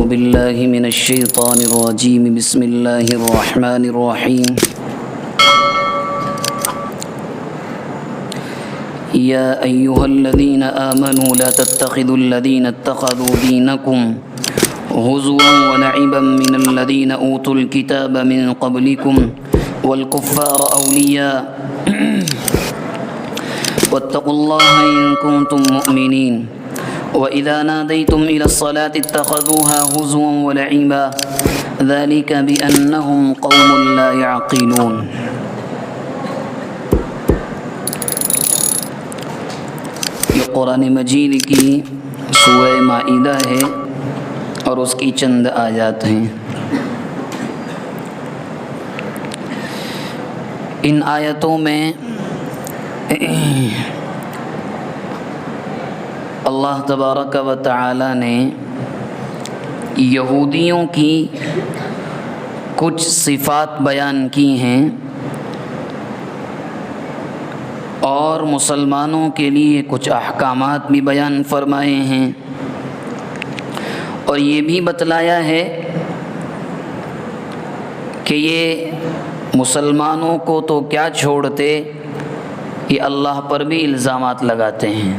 بالله من الشيطان الرجيم بسم الله الرحمن الرحيم يا أيها الذين آمنوا لا تتخذوا الذين اتخذوا دينكم هزوا ولعبا من الذين أوتوا الكتاب من قبلكم والكفار أولياء واتقوا الله إن كنتم مؤمنين وإذا ناديتم إلى الصلاة اتخذوها هزوا ولعبا ذلك بأنهم قوم لا يعقلون۔ یہ قرآن مجید کی سورہ مائدہ ہے اور اس کی چند آیات ہیں۔ ان آیتوں میں اللہ تبارک و تعالی نے یہودیوں کی کچھ صفات بیان کی ہیں اور مسلمانوں کے لیے کچھ احکامات بھی بیان فرمائے ہیں، اور یہ بھی بتلایا ہے کہ یہ مسلمانوں کو تو کیا چھوڑتے، یہ اللہ پر بھی الزامات لگاتے ہیں۔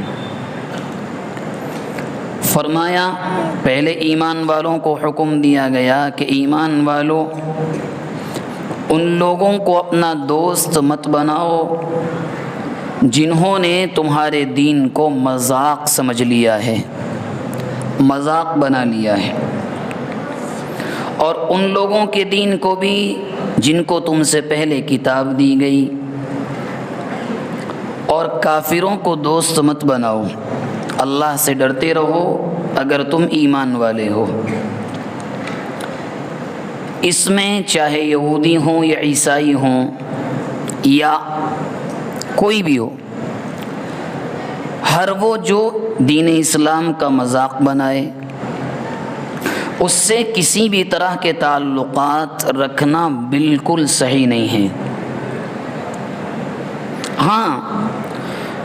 فرمایا پہلے ایمان والوں کو حکم دیا گیا کہ ایمان والوں ان لوگوں کو اپنا دوست مت بناؤ جنہوں نے تمہارے دین کو مذاق سمجھ لیا ہے، مذاق بنا لیا ہے، اور ان لوگوں کے دین کو بھی جن کو تم سے پہلے کتاب دی گئی، اور کافروں کو دوست مت بناؤ، اللہ سے ڈرتے رہو اگر تم ایمان والے ہو۔ اس میں چاہے یہودی ہوں یا عیسائی ہوں یا کوئی بھی ہو، ہر وہ جو دین اسلام کا مذاق بنائے اس سے کسی بھی طرح کے تعلقات رکھنا بالکل صحیح نہیں ہے۔ ہاں،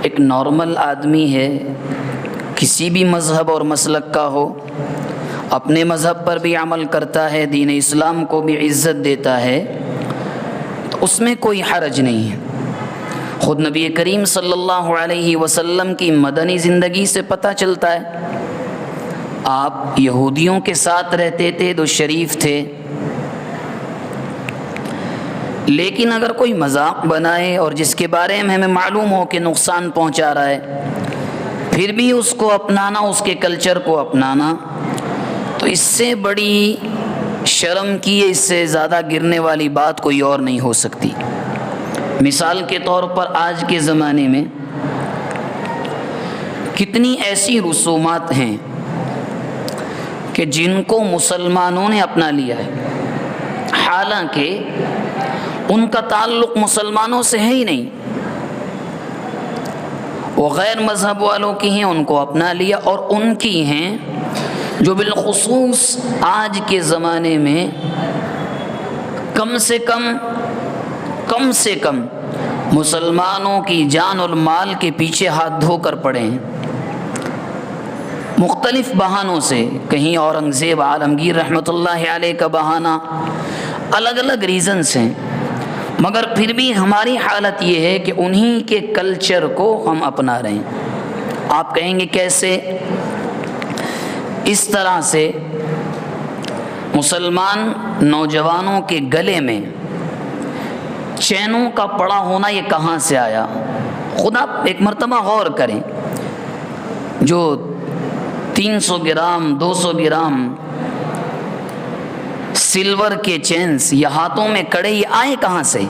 ایک نارمل آدمی ہے، کسی بھی مذہب اور مسلک کا ہو، اپنے مذہب پر بھی عمل کرتا ہے، دین اسلام کو بھی عزت دیتا ہے، تو اس میں کوئی حرج نہیں ہے۔ خود نبی کریم صلی اللہ علیہ وسلم کی مدنی زندگی سے پتہ چلتا ہے، آپ یہودیوں کے ساتھ رہتے تھے تو شریف تھے، لیکن اگر کوئی مذاق بنائے اور جس کے بارے میں ہمیں معلوم ہو کہ نقصان پہنچا رہا ہے، پھر بھی اس کو اپنانا، اس کے کلچر کو اپنانا، تو اس سے بڑی شرم کی، اس سے زیادہ گرنے والی بات کوئی اور نہیں ہو سکتی۔ مثال کے طور پر آج کے زمانے میں کتنی ایسی رسومات ہیں کہ جن کو مسلمانوں نے اپنا لیا ہے، حالانکہ ان کا تعلق مسلمانوں سے ہے ہی نہیں، وہ غیر مذہب والوں کی ہیں، ان کو اپنا لیا، اور ان کی ہیں جو بالخصوص آج کے زمانے میں کم سے کم مسلمانوں کی جان اور مال کے پیچھے ہاتھ دھو کر پڑے ہیں، مختلف بہانوں سے، کہیں اورنگزیب عالمگیر رحمۃ اللہ علیہ کا بہانہ، الگ الگ ریزنز ہیں، مگر پھر بھی ہماری حالت یہ ہے کہ انہی کے کلچر کو ہم اپنا رہے ہیں۔ آپ کہیں گے کیسے؟ اس طرح سے مسلمان نوجوانوں کے گلے میں چینوں کا پڑا ہونا یہ کہاں سے آیا؟ خدا ایک مرتبہ غور کریں، جو 300 گرام 200 گرام سلور کے چینز یا ہاتھوں میں کڑے، یہ آئے کہاں سے؟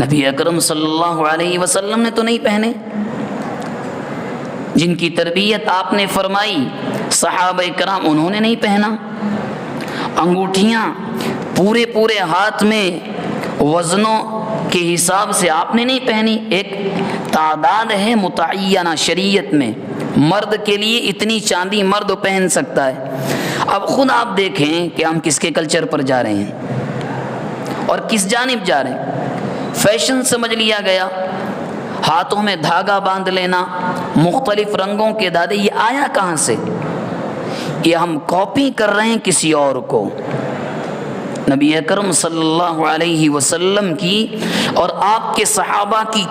نبی اکرم صلی اللہ علیہ وسلم نے تو نہیں پہنے، جن کی تربیت آپ نے فرمائی صحابہ کرام، انہوں نے نہیں پہنا۔ انگوٹھیاں پورے ہاتھ میں وزنوں کے حساب سے آپ نے نہیں پہنی، ایک تعداد ہے متعینہ شریعت میں، مرد کے لیے اتنی چاندی مرد پہن سکتا ہے۔ اب خود آپ دیکھیں کہ ہم کس کے کلچر پر جا رہے ہیں اور کس جانب جا رہے ہیں۔ فیشن سمجھ لیا گیا، ہاتھوں میں دھاگا باندھ لینا، مختلف رنگوں کے دادے، یہ آیا کہاں سے؟ یہ ہم کاپی کر رہے ہیں کسی اور کو، نبی اکرم صلی اللہ علیہ وسلم کی اور آپ کے صحابہ کی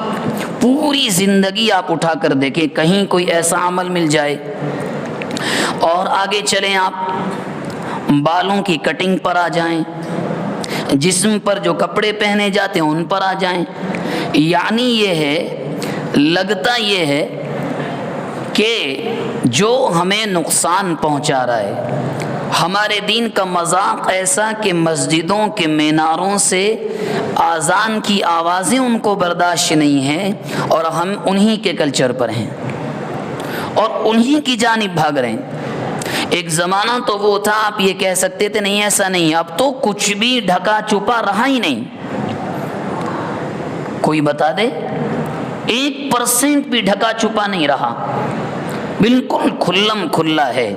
پوری زندگی آپ اٹھا کر دیکھیں، کہیں کوئی ایسا عمل مل جائے۔ اور آگے چلیں، آپ بالوں کی کٹنگ پر آ جائیں، جسم پر جو کپڑے پہنے جاتے ہیں ان پر آ جائیں، یعنی یہ ہے، لگتا یہ ہے کہ جو ہمیں نقصان پہنچا رہا ہے، ہمارے دین کا مذاق ایسا کہ مسجدوں کے میناروں سے اذان کی آوازیں ان کو برداشت نہیں ہیں، اور ہم انہی کے کلچر پر ہیں اور انہی کی جانب بھاگ رہے ہیں۔ ایک زمانہ تو وہ تھا آپ یہ کہہ سکتے تھے نہیں ایسا نہیں، اب تو کچھ بھی ڈھکا چھپا رہا ہی نہیں۔ کوئی بتا دے 1% بھی ڈھکا چھپا نہیں رہا، بالکل کھلم کھلا ہے۔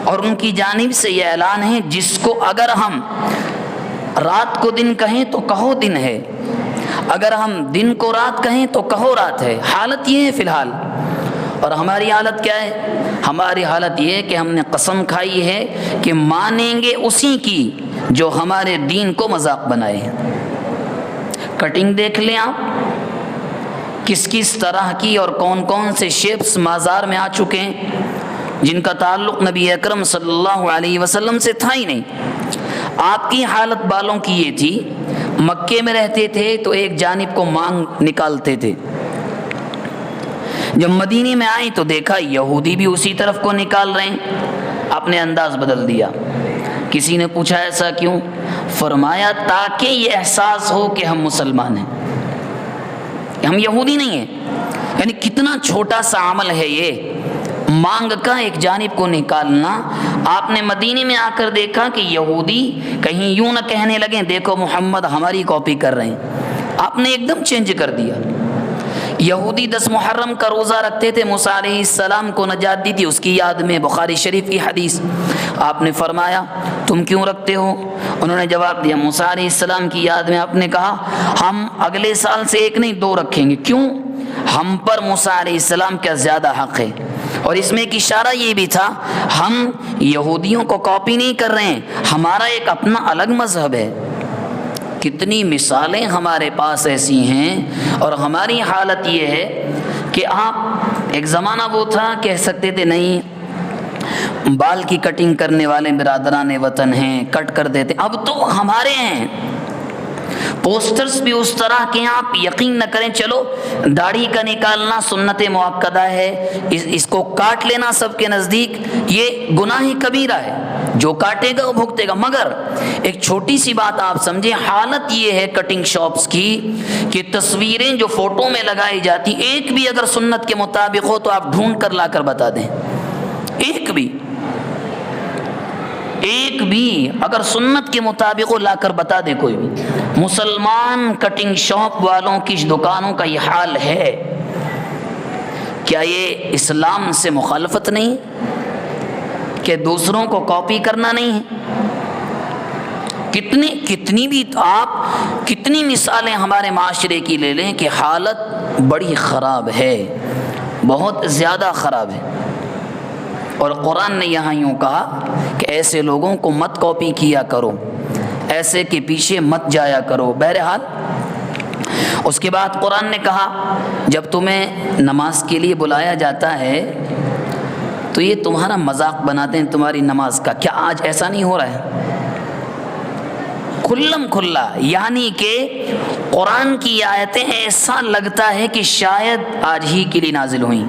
اور ان کی جانب سے یہ اعلان ہے، جس کو اگر ہم رات کو دن کہیں تو کہو دن ہے، اگر ہم دن کو رات کہیں تو کہو رات ہے۔ حالت یہ ہے فی الحال، اور ہماری حالت کیا ہے؟ ہماری حالت یہ ہے کہ ہم نے قسم کھائی ہے کہ مانیں گے اسی کی جو ہمارے دین کو مذاق بنائے۔ کٹنگ دیکھ لیں آپ، کس کس طرح کی اور کون کون سے شیپس بازار میں آ چکے ہیں، جن کا تعلق نبی اکرم صلی اللہ علیہ وسلم سے تھا ہی نہیں۔ آپ کی حالت بالوں کی یہ تھی، مکے میں رہتے تھے تو ایک جانب کو مانگ نکالتے تھے، جب مدینے میں آئے تو دیکھا یہودی بھی اسی طرف کو نکال رہے ہیں، اپنے انداز بدل دیا۔ کسی نے پوچھا ایسا کیوں؟ فرمایا تاکہ یہ احساس ہو کہ ہم مسلمان ہیں، کہ ہم یہودی نہیں ہیں۔ یعنی کتنا چھوٹا سا عمل ہے یہ، مانگ کا ایک جانب کو نکالنا۔ آپ نے مدینے میں آ کر دیکھا کہ یہودی کہیں یوں نہ کہنے لگیں دیکھو محمد ہماری کاپی کر رہے ہیں، آپ نے ایک دم چینج کر دیا۔ یہودی 10 محرم کا روزہ رکھتے تھے، موسیٰ علیہ السلام کو نجات دی تھی، اس کی یاد میں، بخاری شریف کی حدیث۔ آپ نے فرمایا تم کیوں رکھتے ہو؟ انہوں نے جواب دیا موسیٰ علیہ السلام کی یاد میں۔ آپ نے کہا ہم اگلے سال سے 1 نہیں 2 رکھیں گے۔ کیوں؟ ہم پر موسیٰ علیہ السلام کا زیادہ حق ہے۔ اور اس میں ایک اشارہ یہ بھی تھا، ہم یہودیوں کو کاپی نہیں کر رہے ہیں، ہمارا ایک اپنا الگ مذہب ہے۔ کتنی مثالیں ہمارے پاس ایسی ہیں، اور ہماری حالت یہ ہے کہ آپ ایک زمانہ وہ تھا کہہ سکتے تھے نہیں بال کی کٹنگ کرنے والے برادران وطن ہیں، کٹ کر دیتے، اب تو ہمارے ہیں۔ پوسٹرز بھی اس طرح کے ہیں، آپ یقین نہ کریں، چلو داڑھی کا نکالنا سنت مؤکدہ ہے، اس کو کاٹ لینا سب کے نزدیک یہ گناہ کبیرہ ہے، جو کاٹے گا وہ بھگتے گا۔ مگر ایک چھوٹی سی بات آپ سمجھیں، حالت یہ ہے کٹنگ شاپس کی کہ تصویریں جو فوٹو میں لگائی جاتی، ایک بھی اگر سنت کے مطابق ہو تو آپ ڈھونڈ کر لا کر بتا دیں، ایک بھی اگر سنت کے مطابق ہو لا کر بتا دے کوئی بھی۔ مسلمان کٹنگ شاپ والوں کی دکانوں کا یہ حال ہے، کیا یہ اسلام سے مخالفت نہیں کہ دوسروں کو کاپی کرنا نہیں ہے؟ کتنی بھی آپ کتنی مثالیں ہمارے معاشرے کی لے لیں کہ حالت بڑی خراب ہے، بہت زیادہ خراب ہے۔ اور قرآن نے یہاں یوں کہا کہ ایسے لوگوں کو مت کاپی کیا کرو، ایسے کے پیچھے مت جایا کرو۔ بہرحال اس کے بعد قرآن نے کہا جب تمہیں نماز کے لیے بلایا جاتا ہے تو یہ تمہارا مذاق بناتے ہیں تمہاری نماز کا۔ کیا آج ایسا نہیں ہو رہا ہے؟ کھلم کھلا، یعنی کہ قرآن کی آیتیں ایسا لگتا ہے کہ شاید آج ہی کے لیے نازل ہوئیں۔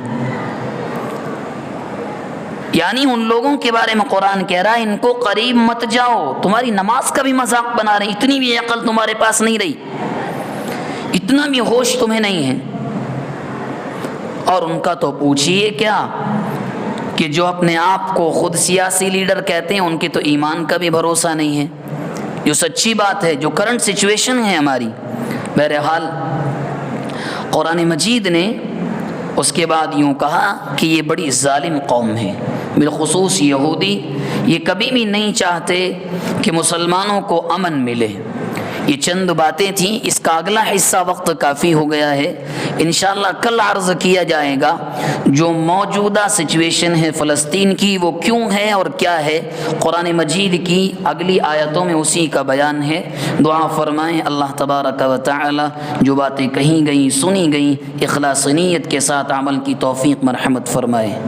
یعنی ان لوگوں کے بارے میں قرآن کہہ رہا ہے ان کو قریب مت جاؤ، تمہاری نماز کا بھی مذاق بنا رہے ہیں، اتنی بھی عقل تمہارے پاس نہیں رہی، اتنا بھی ہوش تمہیں نہیں ہے۔ اور ان کا تو پوچھئے کیا کہ جو اپنے آپ کو خود سیاسی لیڈر کہتے ہیں، ان کے تو ایمان کا بھی بھروسہ نہیں ہے، جو سچی بات ہے، جو کرنٹ سچویشن ہے ہماری۔ بہرحال قرآن مجید نے اس کے بعد یوں کہا کہ یہ بڑی ظالم قوم ہے، بالخصوص یہودی، یہ کبھی بھی نہیں چاہتے کہ مسلمانوں کو امن ملے، یہ چند باتیں تھیں، اس کا اگلا حصہ وقت کافی ہو گیا ہے، انشاءاللہ کل عرض کیا جائے گا جو موجودہ سچویشن ہے فلسطین کی وہ کیوں ہے اور کیا ہے، قرآن مجید کی اگلی آیتوں میں اسی کا بیان ہے۔ دعا فرمائیں اللہ تبارک و تعالی جو باتیں کہیں گئیں سنی گئیں اخلاص نیت کے ساتھ عمل کی توفیق مرحمت فرمائے۔